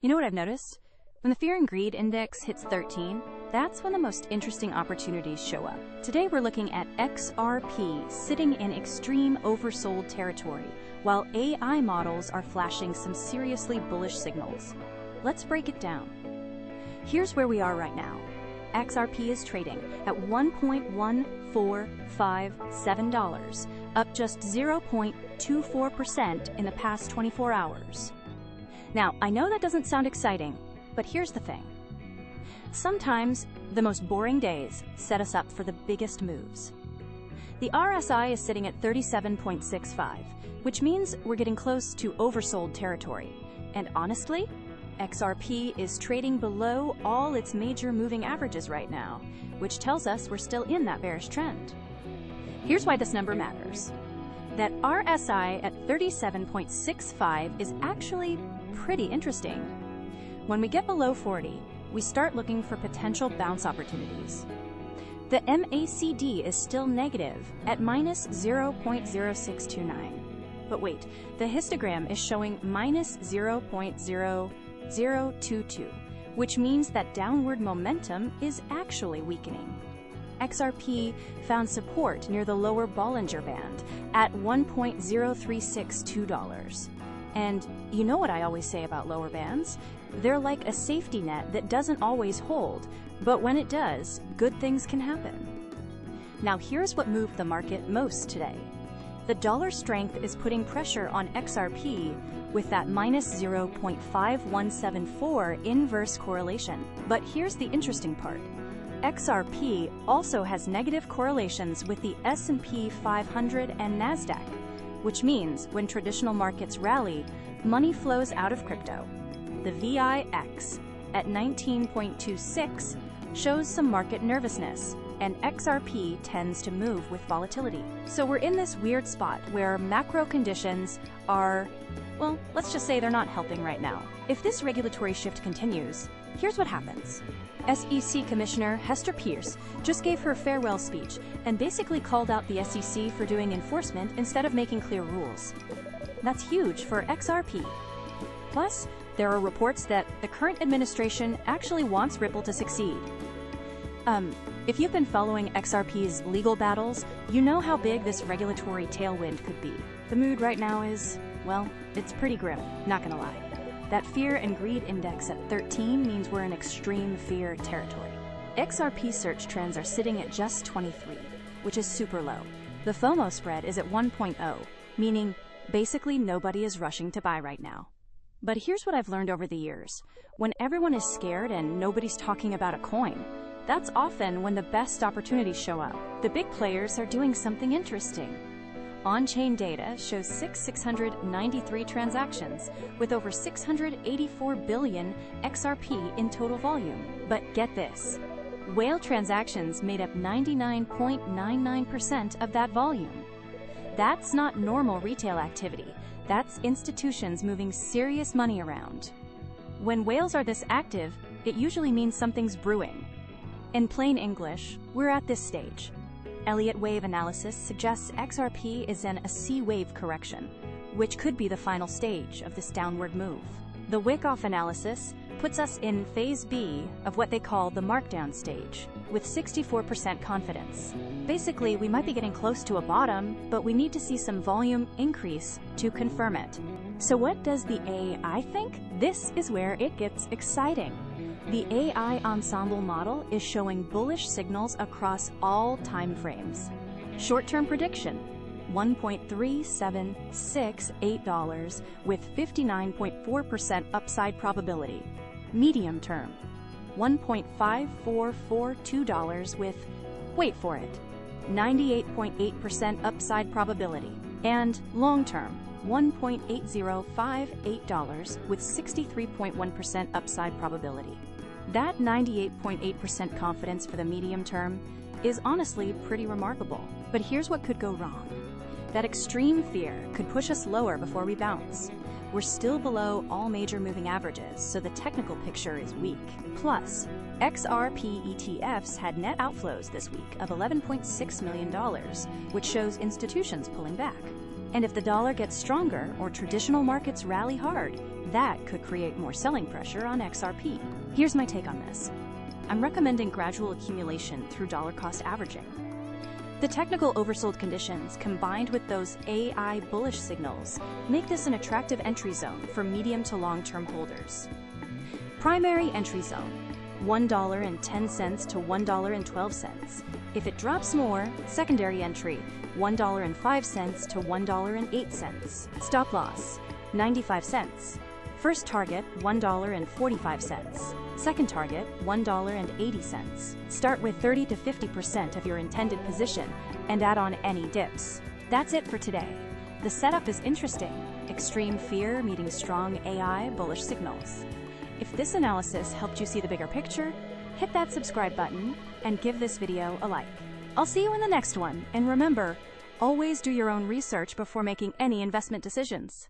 You know what I've noticed? When the Fear and Greed Index hits 13, that's when the most interesting opportunities show up. Today we're looking at XRP sitting in extreme oversold territory, while AI models are flashing some seriously bullish signals. Let's break it down. Here's where we are right now. XRP is trading at $1.1457, up just 0.24% in the past 24 hours. Now, I know that doesn't sound exciting, but here's the thing. Sometimes the most boring days set us up for the biggest moves. The RSI is sitting at 37.65, which means we're getting close to oversold territory. And honestly, XRP is trading below all its major moving averages right now, which tells us we're still in that bearish trend. Here's why this number matters. That RSI at 37.65 is actually pretty interesting. When we get below 40, we start looking for potential bounce opportunities. The MACD is still negative at minus 0.0629. But wait, the histogram is showing minus 0.0022, which means that downward momentum is actually weakening. XRP found support near the lower Bollinger band at $1.0362. And you know what I always say about lower bands? They're like a safety net that doesn't always hold, but when it does, good things can happen. Now here's what moved the market most today. The dollar strength is putting pressure on XRP with that minus 0.5174 inverse correlation. But here's the interesting part. XRP also has negative correlations with the S&P 500 and NASDAQ, which means when traditional markets rally, money flows out of crypto. The VIX at 19.26 shows some market nervousness, and XRP tends to move with volatility. So we're in this weird spot where macro conditions are, well, let's just say they're not helping right now. If this regulatory shift continues, here's what happens. SEC Commissioner Hester Peirce just gave her farewell speech and basically called out the SEC for doing enforcement instead of making clear rules. That's huge for XRP. Plus, there are reports that the current administration actually wants Ripple to succeed. If you've been following XRP's legal battles, you know how big this regulatory tailwind could be. The mood right now is, well, it's pretty grim, not gonna lie. That Fear and Greed Index at 13 means we're in extreme fear territory. XRP search trends are sitting at just 23, which is super low. The FOMO spread is at 1.0, meaning basically nobody is rushing to buy right now. But here's what I've learned over the years. When everyone is scared and nobody's talking about a coin, that's often when the best opportunities show up. The big players are doing something interesting. On-chain data shows 693 transactions with over 684 billion XRP in total volume. But get this, whale transactions made up 99.99% of that volume. That's not normal retail activity. That's institutions moving serious money around. When whales are this active, it usually means something's brewing. In plain English, we're at this stage. Elliott Wave analysis suggests XRP is in a C-wave correction, which could be the final stage of this downward move. The Wyckoff analysis puts us in phase B of what they call the markdown stage, with 64% confidence. Basically, we might be getting close to a bottom, but we need to see some volume increase to confirm it. So what does the AI think? This is where it gets exciting. The AI ensemble model is showing bullish signals across all time frames. Short-term prediction, $1.3768 with 59.4% upside probability. Medium term, $1.5442 with, wait for it, 98.8% upside probability. And long term, $1.8058 with 63.1% upside probability. That 98.8% confidence for the medium term is honestly pretty remarkable. But here's what could go wrong. That extreme fear could push us lower before we bounce. We're still below all major moving averages, so the technical picture is weak. Plus, XRP ETFs had net outflows this week of $11.6 million, which shows institutions pulling back. And if the dollar gets stronger or traditional markets rally hard, that could create more selling pressure on XRP. Here's my take on this. I'm recommending gradual accumulation through dollar cost averaging. The technical oversold conditions, combined with those AI bullish signals, make this an attractive entry zone for medium to long-term holders. Primary entry zone, $1.10 to $1.12. If it drops more, secondary entry, $1.05 to $1.08. Stop loss, 95 cents. First target, $1.45. Second target, $1.80. Start with 30 to 50% of your intended position and add on any dips. That's it for today. The setup is interesting. Extreme fear meeting strong AI bullish signals. If this analysis helped you see the bigger picture, hit that subscribe button and give this video a like. I'll see you in the next one, and remember, always do your own research before making any investment decisions.